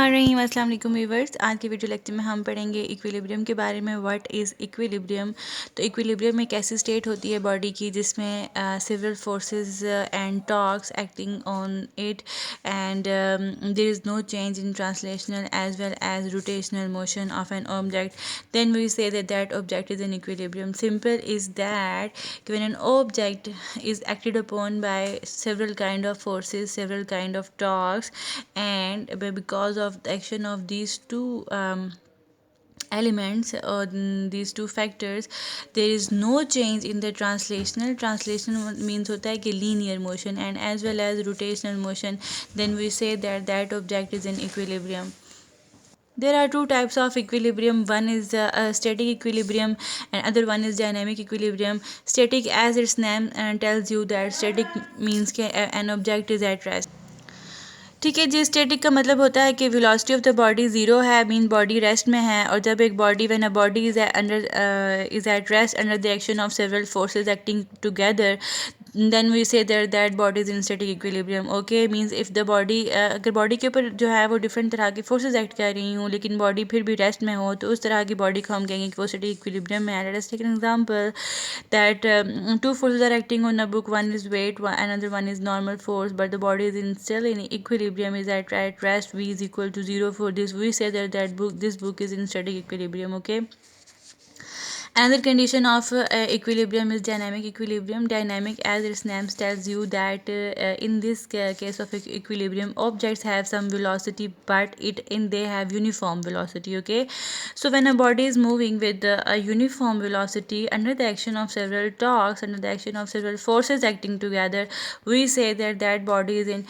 बिस्मिल्लाहिर्रहमानिर्रहीम। अस्सलाम वालेकुम व्यूअर्स। आज की वीडियो लेक्चर में हम पढ़ेंगे इक्विलिब्रियम के बारे में। What is equilibrium. तो इक्विलिब्रियम एक ऐसी स्टेट होती है बॉडी की जिसमें several forces and torques acting on it and there is no change in translational as well as rotational motion of an object, then we say that object is in equilibrium. Simple is that when an object is acted upon by several kind of forces, several kind of torques, and because of the action of these two elements or these two factors, there is no change in the translation means hota hai ki linear motion, and as well as rotational motion, then we say that that object is in equilibrium. There are two types of equilibrium. One is static equilibrium and other one is dynamic equilibrium. Static, as its name tells you, that static means कि an object is at rest. ठीक है जी। Static का मतलब होता है कि velocity of the body zero है, mean body rest में है। और जब एक body when a body is at rest under the action of several forces acting together, then we say that body is in static equilibrium. Okay, means if the body, अगर body के ऊपर जो है वो डिफरेंट तरह की forces act कर रही हूँ लेकिन बॉडी फिर भी रेस्ट में हो, तो उस तरह की बॉडी को हम कहेंगे कि वो स्टैटिक इक्विलिब्रियम में है। Let us take an example that two forces are acting on a book. One is weight, another one is normal force, but the body is still in equilibrium, is at rest. V is equal to 0. For this we say that this book is in static equilibrium. Okay. Another condition of equilibrium is dynamic equilibrium. Dynamic, as its name tells you, that in this case of equilibrium, objects have some velocity, but they have uniform velocity. Okay, so when a body is moving with a uniform velocity under the action of several torques, under the action of several forces acting together, we say that that body is in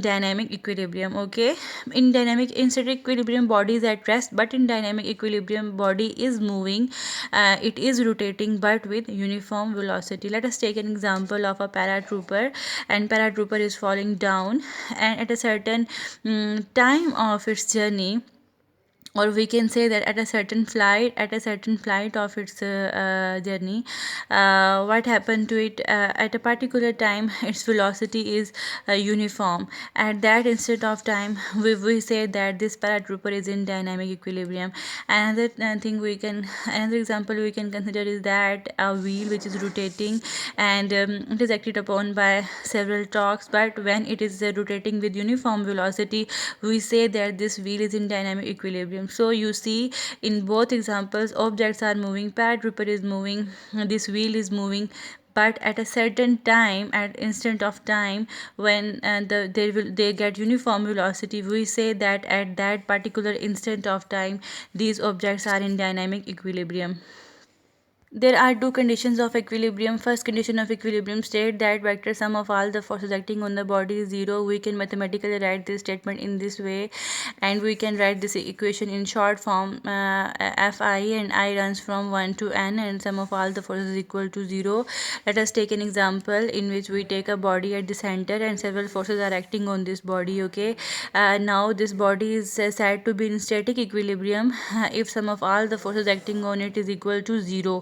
dynamic equilibrium. Okay, in static equilibrium, body is at rest, but in dynamic equilibrium, body is moving. It is rotating but with uniform velocity. Let us take an example of a paratrooper, and paratrooper is falling down, and at a certain time of its journey, or we can say that at a certain flight of its journey, what happened to it, at a particular time its velocity is uniform. At that instant of time, we say that this paratrooper is in dynamic equilibrium. Another example we can consider is that a wheel which is rotating, and it is acted upon by several torques, but when it is rotating with uniform velocity, we say that this wheel is in dynamic equilibrium. So you see, in both examples, objects are moving, paratrooper is moving, this wheel is moving, but at a certain time, at instant of time, when they get uniform velocity, we say that at that particular instant of time, these objects are in dynamic equilibrium. There are two conditions of equilibrium. First condition of equilibrium state that vector sum of all the forces acting on the body is zero. We can mathematically write this statement in this way, and we can write this equation in short form. Fi and I runs from 1 to n, and sum of all the forces is equal to 0. Let us take an example in which we take a body at the center and several forces are acting on this body. Okay, now this body is said to be in static equilibrium if sum of all the forces acting on it is equal to 0.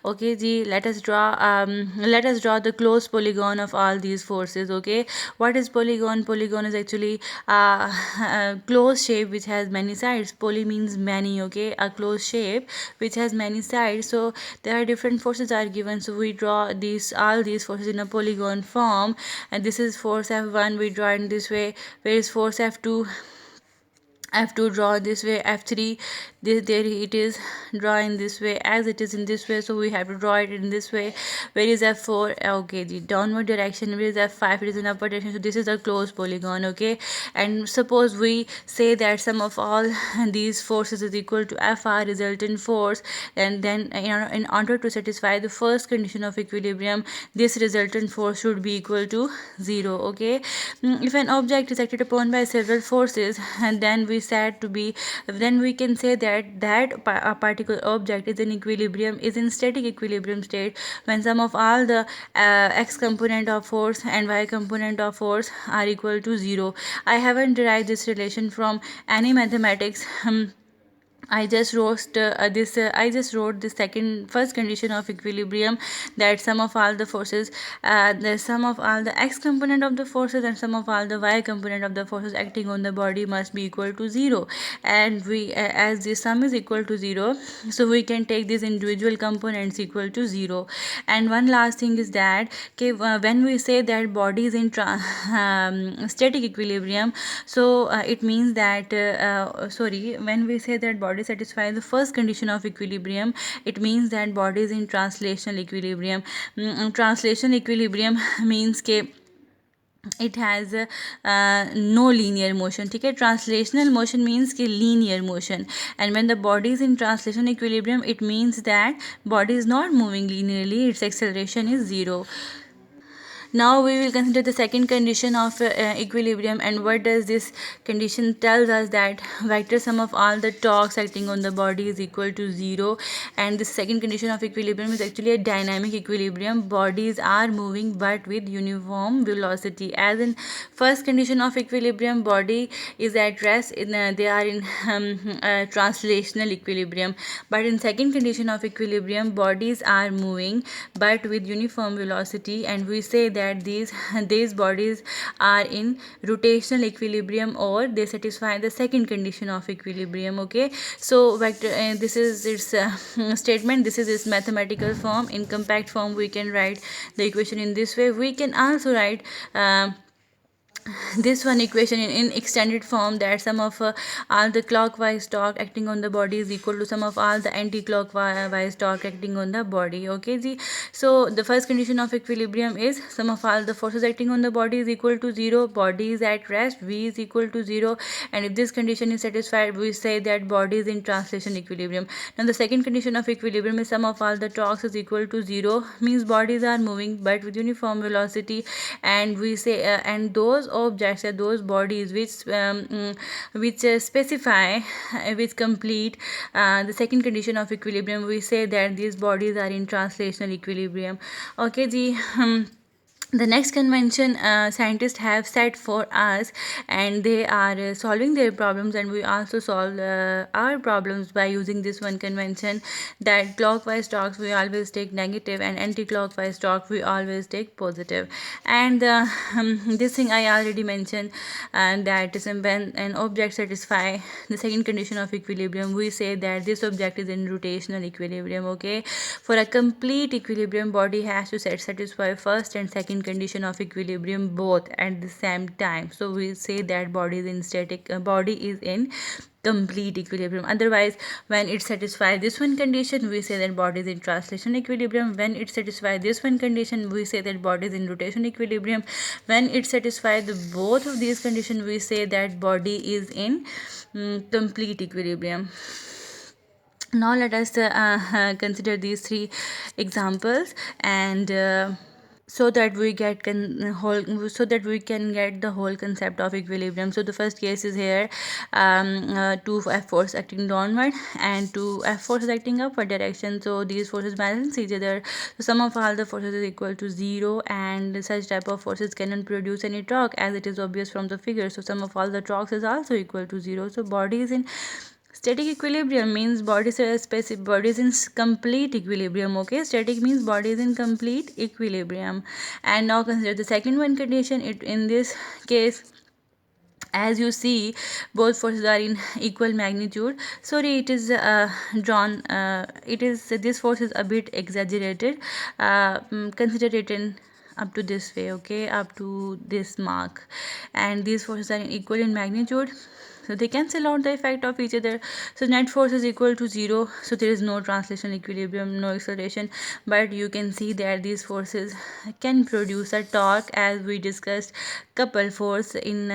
Okay ji, let us draw the closed polygon of all these forces. Okay, what is polygon is actually a closed shape which has many sides. Poly means many. Okay, a closed shape which has many sides, so there are different forces are given, so we draw all these forces in a polygon form, and this is force F1, we draw in this way. Where is force F2 draw this way, F3 there it is, draw in this way, as it is in this way, so we have to draw it in this way. Where is F4? Okay, the downward direction. Where is F5? It is in upward direction, so this is a closed polygon. Okay, and suppose we say that sum of all these forces is equal to Fr, resultant force, and then in order to satisfy the first condition of equilibrium, this resultant force should be equal to 0. Okay, if an object is acted upon by several forces, and then we can say that a particular object is in equilibrium, is in static equilibrium state when sum of all the x component of force and y component of force are equal to 0. I haven't derived this relation from any mathematics. I just wrote this. I just wrote the first condition of equilibrium, that sum of all the forces, the sum of all the x component of the forces and sum of all the y component of the forces acting on the body must be equal to zero. And we, as the sum is equal to zero, so we can take these individual components equal to zero. And one last thing is that, okay, when we say that body is in static equilibrium, so it means that sorry, when we say that body satisfies the first condition of equilibrium, it means that body is in translational equilibrium. Translational equilibrium means के it has no linear motion. ठीक है, translational motion means कि linear motion. And when the body is in translation equilibrium, it means that body is not moving linearly, its acceleration is zero. Now we will consider the second condition of equilibrium. And what does this condition tells us? That vector sum of all the torques acting on the body is equal to zero. And the second condition of equilibrium is actually a dynamic equilibrium. Bodies are moving but with uniform velocity. As in first condition of equilibrium, body is at rest, they are in translational equilibrium. But in second condition of equilibrium, bodies are moving but with uniform velocity, and we say that these bodies are in rotational equilibrium, or they satisfy the second condition of equilibrium. Okay, so vector, this is its statement, this is its mathematical form. In compact form, we can write the equation in this way. We can also write this one equation in extended form, that sum of all the clockwise torque acting on the body is equal to sum of all the anti-clockwise torque acting on the body. Okay ji. So the first condition of equilibrium is sum of all the forces acting on the body is equal to zero, body is at rest, v is equal to zero. And if this condition is satisfied, we say that body is in translation equilibrium. Now the second condition of equilibrium is sum of all the torques is equal to zero, means bodies are moving but with uniform velocity. And we say and those objects are those bodies which specify which complete the second condition of equilibrium. We say that these bodies are in translational equilibrium. Okay ji. The next convention scientists have set for us, and they are solving their problems, and we also solve our problems by using this one convention, that clockwise torques we always take negative and anti-clockwise torque we always take positive. And this thing I already mentioned, and that is when an object satisfy the second condition of equilibrium, we say that this object is in rotational equilibrium. Okay, for a complete equilibrium, body has to satisfy first and second condition of equilibrium both at the same time. So we say that body is in complete equilibrium. Otherwise, when it satisfies this one condition, we say that body is in translation equilibrium. When it satisfies this one condition, we say that body is in rotation equilibrium. When it satisfies both of these conditions, we say that body is in complete equilibrium. Now let us consider these three examples, and so that we get so that we can get the whole concept of equilibrium. So the first case is here, two f force acting downward and two f forces acting upward direction. So these forces balance each other, so sum of all the forces is equal to zero, and such type of forces cannot produce any torque, as it is obvious from the figure. So sum of all the torques is also equal to zero. So body is in static equilibrium, means body is in complete equilibrium. Okay, static means body is in complete equilibrium. And now consider the second one condition. In this case, as you see, both forces are in equal magnitude. Sorry, it is drawn, it is, this force is a bit exaggerated. Consider it in up to this way. Okay, up to this mark. And these forces are equal in magnitude, so they cancel out the effect of each other. So net force is equal to zero, so there is no translation equilibrium, no acceleration. But you can see that these forces can produce a torque, as we discussed couple force in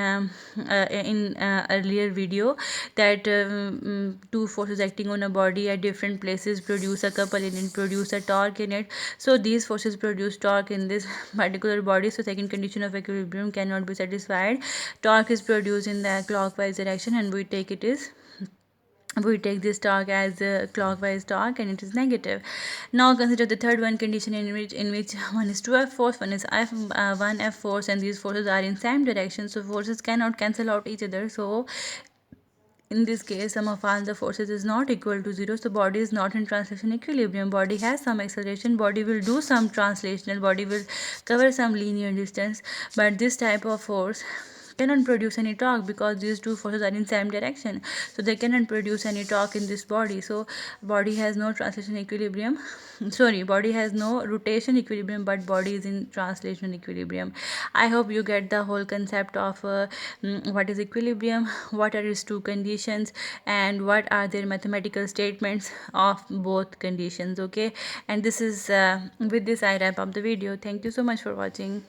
earlier video, that two forces acting on a body at different places produce a couple in it, produce a torque in it. So these forces produce torque in this particular body. So second condition of equilibrium cannot be satisfied. Torque is produced in the clockwise direction, and we take this torque as a clockwise torque, and it is negative. Now consider the third one condition, in which one is 2f force, one is one f force, and these forces are in same direction, so forces cannot cancel out each other. So in this case sum of all the forces is not equal to 0, so body is not in translation equilibrium. Body has some acceleration, body will do some translational, body will cover some linear distance, but this type of force cannot produce any torque because these two forces are in same direction, so they cannot produce any torque in this body. So body has no translation equilibrium, sorry, body has no rotation equilibrium, but body is in translation equilibrium. I hope you get the whole concept of what is equilibrium, what are its two conditions, and what are their mathematical statements of both conditions. Okay, and this is with this I wrap up the video. Thank you so much for watching.